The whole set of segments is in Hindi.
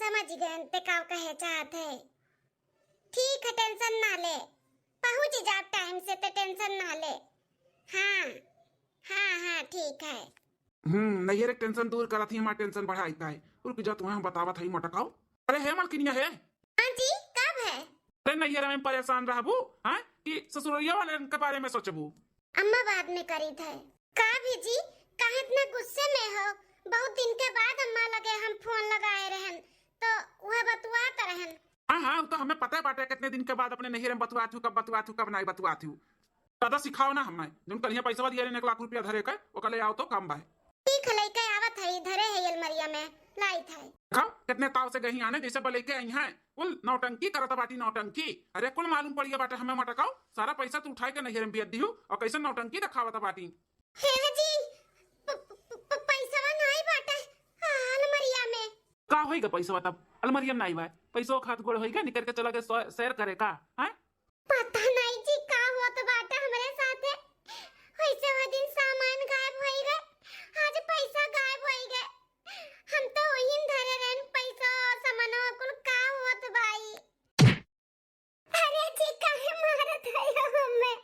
समझ गए ते का कहे चाहत है। ठीक है, टेंशन ना ले, पहुंच जा टाइम से, तो टेंशन ना ले। हाँ हाँ हाँ ठीक है। नैहर एक टेंशन दूर करा थी, हमारा टेंशन बढ़ाई का है। रुक जा, तुम्हें हम बतावा था ही मटकाओ। अरे है मालकिनिया है। हाँ जी, कब है? अरे नैहर में परेशान रहबू हैं कि ससुरिया वाले के बारे में सोचबू। अम्मा बाद में करी थे। का भी जी, काहे इतना गुस्से में हो? बहुत दिन के बाद अम्मा लगे हम फोन लगाए रहन, तो वह बतुआत रहन। हाँ तो हमें पता है बाटे कितने दिन के बाद अपने नैहर में बतुआ थू, कब नहीं बतुआ थू। ज्यादा सिखाओ ना हमें। जब कल पैसा दिया 1 लाख रुपया धरे के वो ले आओ तो काम भाई। ठीक है, लेके आवत है, धरे है अलमारिया में लाई थे। खाओ कितने ताव से गही आने जैसे बले के आई हैं। कुल नौटंकी करत बाटी नौटंकी। अरे कुल मालूम पड़िए बाटे हमें मटकाओ। सारा पैसा तू उठाए के नैहर में बेच दियो और कैसे नौटंकी दिखावत बाटी। हे जी, पैसा नहीं बाटे अलमारिया में। का होएगा पैसा तब अलमारिया में नहीं बा पैसो खात गोड़ होएगा निकल के चला के शेयर करे का हैं। पता नहीं जी का होत बाटे हमरे साथे। वैसे वो दिन सामान गायब होई गए, आज पैसा गायब होई गए। हम तो वहीं धरे रहन पैसा सामानो कुल का होत भाई। अरे जी काहे मारत है हमें?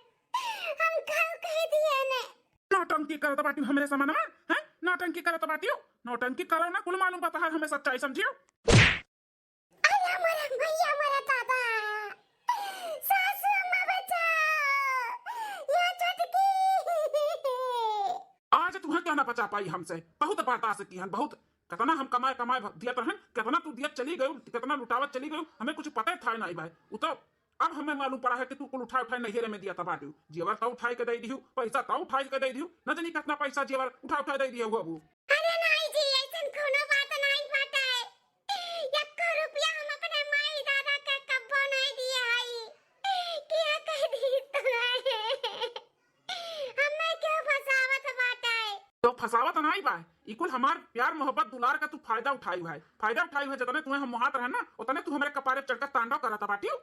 हम कल कह दिए ने। नौटंकी करत बाटी हमरे सामान में हैं। नौटंकी करत बाटी नौटंकी करो ना कुल मालूम बता हमें सच्चाई समझियो। अरे हमारा भैया, हमारा दादा, सासू अम्मा बचाओ, ये चटकी। आज तुम्हें क्या ना बचा पाई हमसे। बहुत बर्दाश्त की हन बहुत। कितना हम कमाए दिया रहन, कितना तू दिया चली गई, कितना लुटावत चली गई, हमें कुछ पता था नहीं भाई। वो तो अब हमें मालूम पड़ा है कि तू कुल उठाए नैहरे में दिया था बाटू। जेवर तो उठाए के दे दियो, पैसा तो उठाए के दे दियो, न जानी कितना पैसा जेवर उठा दे दियो बाबू। अरे नहीं जी, ऐसन कोनो बात नहीं बाटे। 1 रुपया हम अपने माई दादा के कब्बो नहीं दिए हई। क्या कह दी तुम्हें? हमें क्यों फसावत बाटे? तो फसावत नहीं बा। इकुल हमार प्यार मोहब्बत दुलार का तू फायदा उठाई है। फायदा उठाई है जितने तुम्हें हम मुहात रहे ना उतने तू हमारे कपारे चढ़कर तांडव करा था बाटी।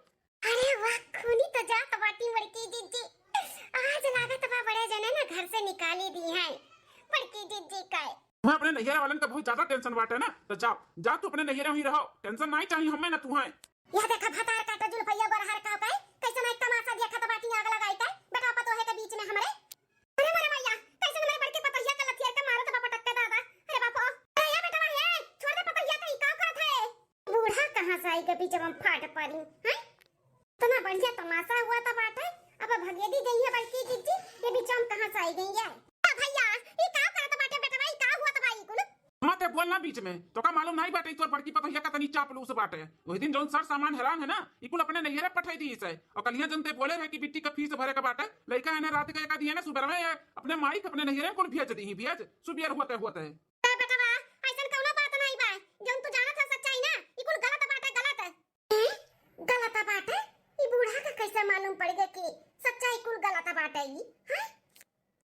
अरे वाह, खूनी तो जात बाटी बड़की दीदी। आज लागत बा बड़े जने ना घर से निकाली दी है बड़की दीदी का। तुम्हें अपने नैहरे वालन का बहुत ज्यादा टेंशन बाटे ना, तो जा तू अपने नैहरे में ही रहो। टेंशन नहीं चाहिए हमें ना तू है। यह देखा भतार काटा जुल्फैया गोरहर का का कैसे नहीं तमाशा देखा तो बाटी आग लगाई का बेटा पतो है के बीच में हमरे। अरे मेरे भैया, कैसे मेरे बड़के पतोहिया का लथिया के मारो तो पटक के दादा। अरे बापो, अरे या बेटा ये छोड़ दे पतोहिया का, का करत है? बूढ़ा कहां से आई के बीच में फाट पड़ी हैं? इतना बढ़िया तमाशा हुआ था बाटे। अब भगे दी गई है बड़की दीदी, ये बीच में कहां से आई गई है? भैया ये का करत बाटे बेटा, भाई का हुआ था भाई कुल? मत बोलना बीच में। तो का मालूम नहीं बाटे तोर बड़की पतोहिया का तनी चापलूस बाटे। वही दिन जोन सर सामान हैरान है ना इकुल अपने नैहरे पठाई दी से। और कलिया जनते बोले रहे कि बिट्टी का फीस भरे का बाटे। लड़का है ना रात का एक दिए ना सुबह में अपने माई के अपने नैहरे कुल भेज दी भेज सुबह होते होते। ए बेटा बा, ऐसन कोनो बात नहीं बा। जोन तू जानत है सच्चाई ना, ई कुल गलत बाटे, गलत। गलत बाटे? ई बूढ़ा का कैसे मालूम पड़ गया कि सच्चाई कुल गलत बाटे ई? हैं?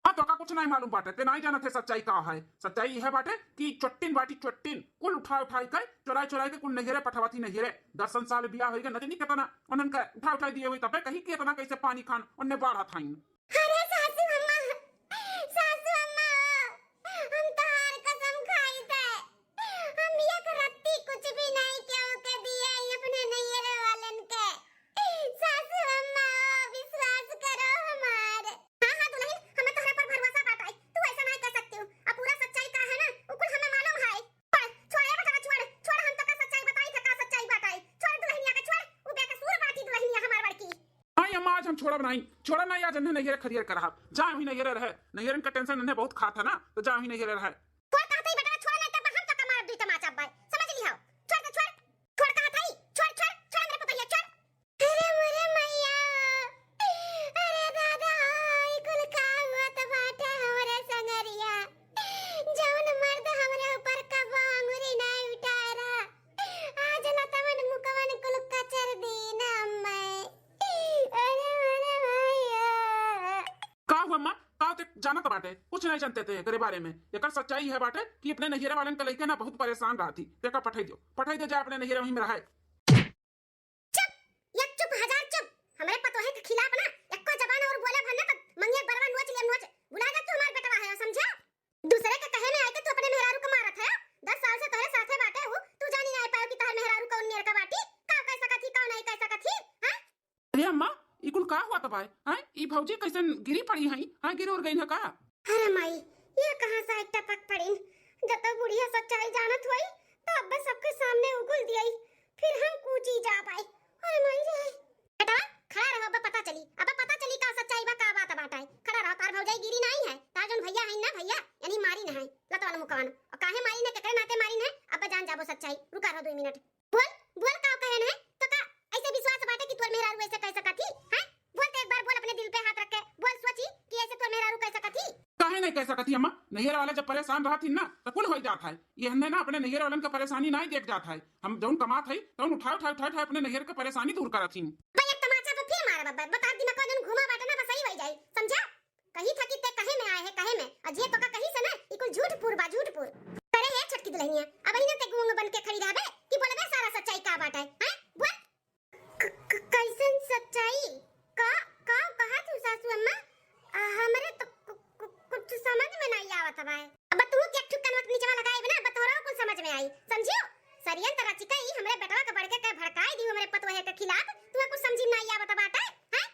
हाँ तो का कुछ नहीं मालूम बाटे। ते नहीं जानत है सच्चाई का है। सच्चाई यह बाटे कि चट्टिन बाटी चट्टिन कुल उठा के चुराई के कुल नैहरे पठवाती नैहरे। 10 साल बियाह होइगा नजनी कितना उनन का उठा दिए हुई तबे कहीं के इतना कैसे पानी खान उन्ने बाढ़ा थाइन। अरे सासू अम्मा, सासू अम्मा, हम तो हार कसम खाई थे। हम एक रत्ती कुछ भी नहीं क्यों के दिए अपने नैहरे वालन के। सासू अम्मा विश्वास करो हमार। हाँ हाँ दुल्हन, हमें तोहरे पर भरोसा बाटे। तू ऐसा नहीं कर सकती। अब पूरा सच्चाई का है ना वो कुल हमें मालूम है। छोड़ बेटा छोड़ हम तो का सच्चाई बताई था, का सच्चाई बताई। छोड़ दुल्हनिया के छोड़, वो बेकसूर बाटी दुल्हनिया हमार बड़की। आई अम्मा आज हम छोड़ा नहीं आज अन्ने नैहरे खरियर कर रहा। जा ही नैहरे रहे। नैहरन का टेंशन अन्ने बहुत खाता ना तो जा ही नैहरे रहे। छोड़ कहत ही बेटा, छोड़ नहीं तो हम तो का मार दी तमाचा बाय। समझ लिया? छोड़ दे छोड़। छोड़ कहत ही, छोड़ मेरे पतैया छोड़। अरे मोरे मैया, अरे दादा ई कुल का हुआ तो बाटे हमरे संगरिया। जौन मर्द हमरे ऊपर कबो अंगुरी नहीं उठारा, आज लतवन मुकवन कुल कचर दी ना मैं। अरे मोरे मैया। का हुआ अम्मा का ते जानत बाटे कुछ नहीं जानते थे एकरे बारे में। एकर सच्चाई है बाटे कि अपने नैहरे वालन के लइके ना बहुत परेशान रहती। तेका पठाई दे जा अपने नैहरे वहीं में रहे। चुप, एक चुप हजार चुप। हमरे पतोहे के खिलाफ ना एको जबान और बोले भन्ने तो मंगे बरवा नोच ले नोच। बुला जा तू हमार बेटवा है समझा? दूसरे के कहे में आके तू अपने मेहरारू को मारत है। 10 साल से तोरे साथे बाटे हूं, तू जानी नहीं पायो कि तार ई कुल का हुआ तबाय हैं? ई भौजी कैसन गिरी पड़ी हैं? हां गिर और गई ना का? अरे माई ये कहां से एक टपक पड़ी। जब तक बुढ़िया सच्चाई जानत हुई तो अब सबके सामने उगल दियई, फिर हम कूची जा पाए। अरे माई रे बेटा खड़ा रहो, अब पता चली, अब पता चली का सच्चाई बा का बात बाटाई। खड़ा रहो, तार भौजाई गिरी नहीं है, तार जोन भैया है ना भैया यानी मारी न है लतवान मुकान, और काहे मारी ने केकरे नाते मारी है अब जान जाबो सच्चाई। रुका रहो 2 मिनट। बोल बोल का कहन है तो का ऐसे विश्वास बाटे कि तोर मेहरारू ऐसे कह सकती है? बोल तो एक बार बोल, अपने दिल पे हाथ रख के बोल, सोची कि ऐसे तोर मेहरारू कह सकती? काहे नहीं कह सकती अम्मा? नैहर वाले जब परेशान रहत हिन ना तो कुल हो जात है। ये हमने ना अपने नैहर वालन का परेशानी नहीं देख जात है। हम जौन कमात है तौन उठा उठा उठा उठा अपने नैहर का परेशानी दूर करत हिन। भाई एक तमाचा तो फिर मारा बब्बा, बता दिमाग में घुमा बाटे ना बस सही हो जाई, समझा? कहीं था कि ते कहे में आए है, कहे में अजे तो का कहीं से ना ई कुल झूठपुर बा झूठपुर। करे है छटकी दुल्हनिया अब ही ना ते गूंग बन के खड़ी रहबे कि बोलबे सारा सच्चाई का बाटे हैं? बोल कैसन सच्चाई का का कहा तू सासू अम्मा? हमरे तो कुछ समझ में नहीं आवत भाई। अब तू के ठुकन वक्त नीचे लगाए बना बतोरा कुछ समझ में आई, समझियो? सरियन तरह चिका ई हमरे बेटवा के बढ़के के भड़काई दी हमरे पतोहे के खिलाफ, तू कुछ समझी नहीं आवत बाटे हैं?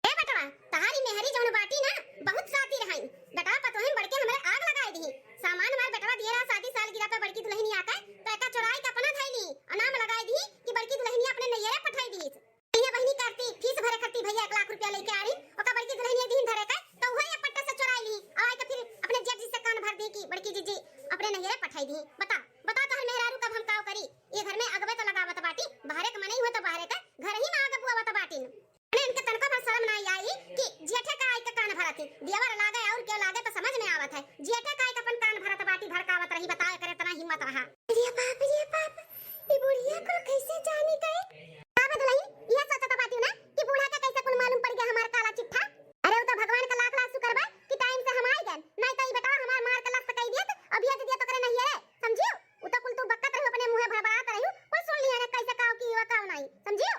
ए बेटवा तहारी मेहरी जौन बाटी ना बहुत साथी रहाई, बेटवा पतोहे बढ़के हमरे आग लगाई दी। सामान मार बेटवा दिए रहा शादी साल गिरा पे बड़की दुल्हनी आके तो एका चोराई का अपना थैली और नाम लगाई दी कि बड़की दुल्हनी अपने नैहरे पठाई दी। इने बहिनी करती फीस भरे खती भैया 1 लाख रुपया लेके आ रही और का बड़की दुल्हनी दिन धरे के तो वही पट्टा से चुराई ली और आके फिर अपने जेठ जी से कान भर दी कि बड़की जीजी अपने नैहरे पठाई दी। बता बता तो मेहरारू कब हम काव करी? ये घर में अगवे तो लगावत बाटी, बाहरे के मने हुआ तो बाहरे का घर ही में आगे बुआवत बाटी। अरे इनके तनको पर शर्म नहीं आई कि जेठे का आई के कान भरती देवर लागे और क्या लागे तो समझ में आवत है। जेठे का आई के अपन कान भरत बाटी भड़कावत रही, बताए करे तना हिम्मत रहा। रे बाप ये बुढ़िया को कैसे जानी गए? आवे दुल्हन ये सोचत बाटी ना कि बूढ़ा के कैसे कुल मालूम पड़ गया हमार काला चिट्ठा? अरे वो तो भगवान का लाख लाख शुक्र बा कि टाइम से हम आई गए, नहीं तो ई बेटा हमार मार के लाख कह दियत अभी आज दिया तो करे नहीं है, समझियो? वो तो कुल तू बकत रही अपने मुंह भड़बड़ात रही, कोई सुन लिया ना कैसे काव की वो काव नहीं, समझियो?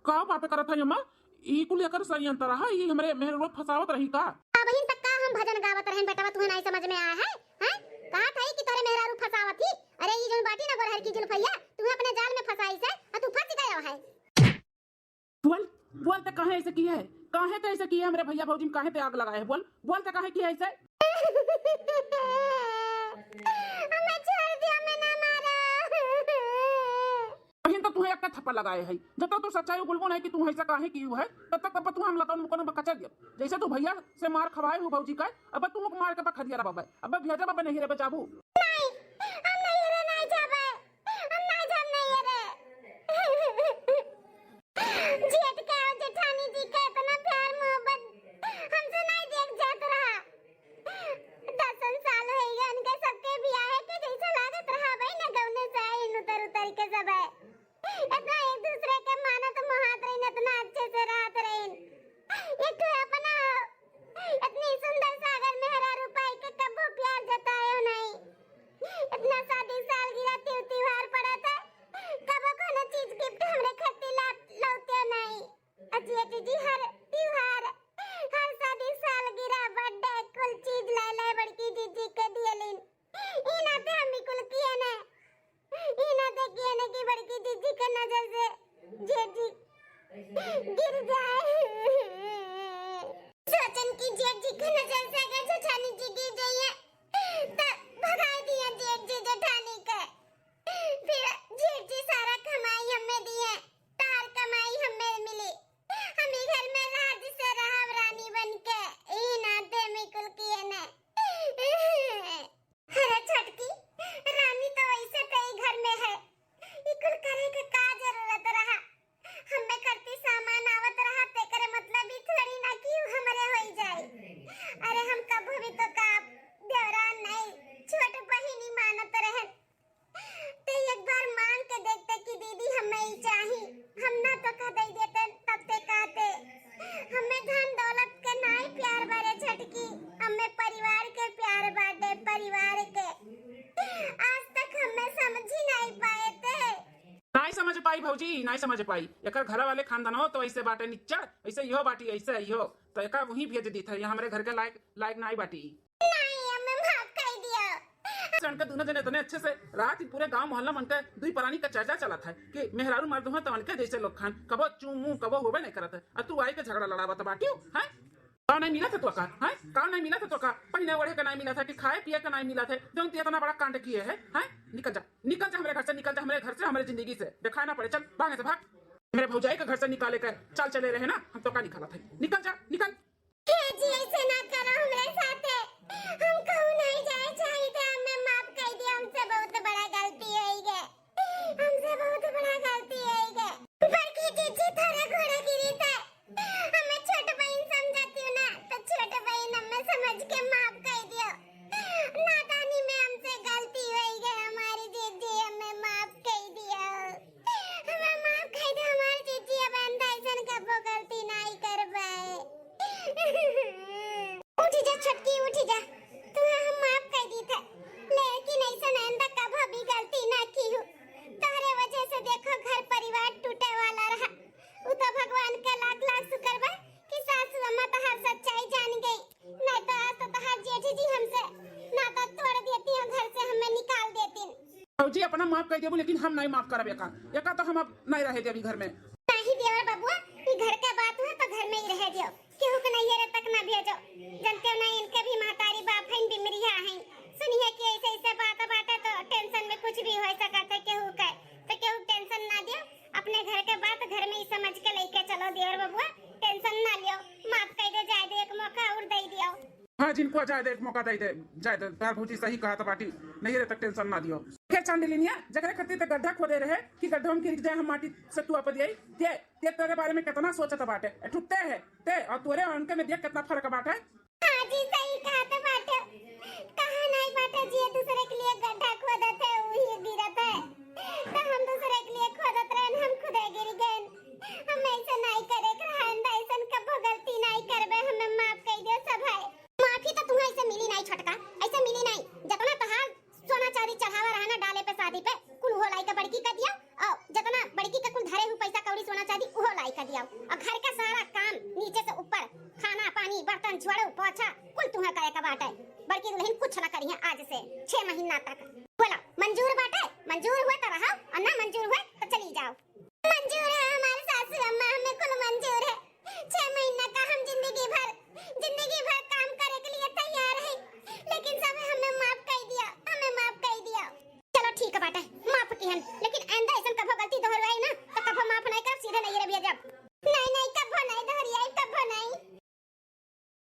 का बात करत है अम्मा? ई कुल एकर सही अंतर है, ई हमरे मेहरवा फसावत रही का? बहिन तक का हम भजन गावत रहन बेटा तुम्हें नहीं समझ में आया है? हैं कहा था कि तेरे मेहरारू फसावत ही? अरे ये जोन बाटी ना गोरहर की जुल्फैया तुम्हें अपने जाल में फसाई से और तू फंस गया है। बोल बोल ते काहे ऐसे की है? काहे ते ऐसे की है? मेरे भैया भौजी में काहे ते आग लगाए है? बोल बोल ते काहे की है ऐसे? हमें छोड़ दिया, मैं ना मारा। बहन तो तुम्हें एक थप्पड़ लगाए है, जब तक तू सच्चाई बोलबो नहीं कि तू ऐसा काहे की है तब तक तू हम लतन मुकन बकचा दिया। जैसे तू भैया से मार खवाए हो भौजी का, अब तू मार के बखा दिया बाबा। अब भेजा बाबा नहीं रे बचाबू। नहीं हम नहीं रे, नहीं जाबे, हम नहीं जाब नहीं रे। जेठ का और जेठानी जी का इतना प्यार मोहब्बत हमसे नहीं देख जात रहा। 10 साल हो गए उनके सबके ब्याह के जैसा लागत रहा भाई ना गौने से आई उतर उतर के सब है इतना एक दूसरे के माना तो मुहात रही इतना अच्छे से रात रही। एक तो अपना इतनी सुंदर सागर में हरा रुपए के कबो प्यार जताए हो नहीं, इतना शादी साल गिरा त्योहार पड़ा था कबो कोनो चीज गिफ्ट हमरे खत्ती लौटे नहीं। अजी जी हर त्योहार हर शादी साल गिरा बर्थडे कुल चीज ले ले बड़की जीजी के दियलिन। ई नाते हम भी कुल किए ने, ई नाते किए ने कि बड़की जीजी के नजर से जेठ जी गिर जाए। सोचन की जेठ जी के नजर से अगर जेठानी जी गिर जाइए तो भगा दिया जेठ जी जेठानी के, फिर जेठ जी सारा कमाई हमें दिए, तार कमाई हमें मिली, हम ही घर में राज से रहा रानी बनके। ई नाते में कुल किए ने। अरे छटकी रानी तो वैसे कई घर में है, ई कुल करे के का जरूरत रहा? हमें करती सामान आवत रहा ते करे मतलब ही थोड़ी ना कि हमरे होई जाए। अरे हम कभी भी तो का देवरान नहीं छोट बहिनी मानत रहे, ते एक बार मांग के देखते कि दीदी हमें ही चाहिए, हम ना तो कह दे देते तब ते कहते। हमें धन दौलत के नहीं प्यार बारे छटकी, हमें परिवार के प्यार बाटे, परिवार के। आज तक हमें समझ ही नहीं पाए थे। नहीं समझ पाई भौजी, नहीं समझ पाई। एकर घर वाले खानदान हो तो ऐसे बाटे निच्चड़, ऐसे इहो बाटी ऐसे इहो तो एका वही भेज दी था। ये हमरे घर के लायक नहीं बाटी। नहीं हमें माफ कर दिया। से उनके दोनों जने इतने अच्छे से रात ही पूरे गांव मोहल्ला मन के दुई प्राणी का चर्चा चला था कि मेहरारू मर्द हुआ तो उनके जैसे लोग खान कबो चूमू कबो होबे नहीं करत है और तू आई के झगड़ा लड़ावत बाटियो है का नहीं मिला था तो का है का नहीं मिला था तो का पहने ओढ़े का नहीं मिला था कि खाए पिए का नहीं मिला था जो इतना बड़ा कांड किए है निकल जा हमारे घर से निकल जा हमारे घर से हमारे जिंदगी से दिखाए ना पड़े चल भागे से भाग मेरे भौजाई के घर से निकाले कर चाल चले रहे ना हम तो का निकाला था निकल जा निकल जी ऐसे ना करो हमरे साथे हम कहूं नहीं जाए चाहिए हमें माफ कर दिया हमसे बहुत बड़ा गलती होई गए हमसे बहुत बड़ा गलती होई गए बड़की जीजी थारा घोड़ा गिरी था हमें छोट बहन समझती हो ना तो छोट बहन हमें समझ के माफ कर दियो नादानी में हमसे गलती होई गई हमारी जीजी हमें माफ कर दिया हमें माफ कर दे हमारी जीजी अब ऐसन कबो गलती नहीं कर पाए उठी जा छटकी उठी जा तुम्हें हम माफ कर दी था लेकिन ऐसा नंदा कभी भी गलती ना की हूँ तारे वजह से देखो घर परिवार टूटे वाला रहा वो तो भगवान का लाख लाख शुक्र बा कि सासू अम्मा तो हर सच्चाई जान गई नहीं तो आज तो हर जेठी जी हमसे ना तो तोड़ देती और घर से हमें निकाल देती जी अपना माफ कर दिया लेकिन हम नहीं माफ करब एका तो हम अब नहीं रहे थे अभी घर में नहीं देवर बाबूआ ये घर का बात हुआ तो घर में ही रह दियो केहू के नहीं तक ना भेजो जानते हो ना इनके भी महतारी बाप हैं बिमरिया हैं सुनिए कि ऐसे ऐसे बात तो टेंशन में कुछ भी हो सकता है केहू का तो केहू टेंशन ना दियो अपने घर के बात घर में ही समझ के लेके चलो देवर बाबूआ टेंशन ना लियो माफ कर दे जाए दे एक मौका और दे दियो हाँ जिनको जाए दे एक मौका दे जाए दे तार भौजी सही कहा था बाटी नहीं रहे तक टेंशन ना दियो के चांदलिनिया जगह खातिर तक गड्ढा खोदे रहे कि गड्ढा में गिर जाए हम माटी से तू अपन दिए ते तेरे बारे में कितना सोचत बाटे ठुकते है ते और तोरे और उनके में देख कितना फर्क बाटे हां जी सही कहा था बाटे कहा नहीं बाटे जी दूसरे के लिए गड्ढा खोदत है वही गिरत है तो हम दूसरे के लिए खोदत रहे हम खुद गिर गए हम ऐसा नहीं करे रहंदा ऐसा कबो गलती नहीं करबे हमें माफ कर दियो सब है माफी तो तुम्हें ऐसे मिली नहीं छटका ऐसे मिली नहीं जितना तहार सोना चांदी चढ़ावा रहना डाले पे शादी पे कुल हो लाई का बड़की का दिया और जितना बड़की का कुल धरे हुए पैसा कौड़ी सोना चांदी वो लाई का दिया और घर का सारा काम नीचे से ऊपर खाना पानी बर्तन झाड़ू पोछा कुल तुम्हें करे का बाटे बड़की दुल्हन कुछ ना करी है आज से 6 महीना तक बोला मंजूर बाटे मंजूर हुआ तो रहो और ना मंजूर हुआ तो चली जाओ मंजूर है हमारे सासू अम्मा हमें कुल मंजूर है 6 महीना का हम जिंदगी भर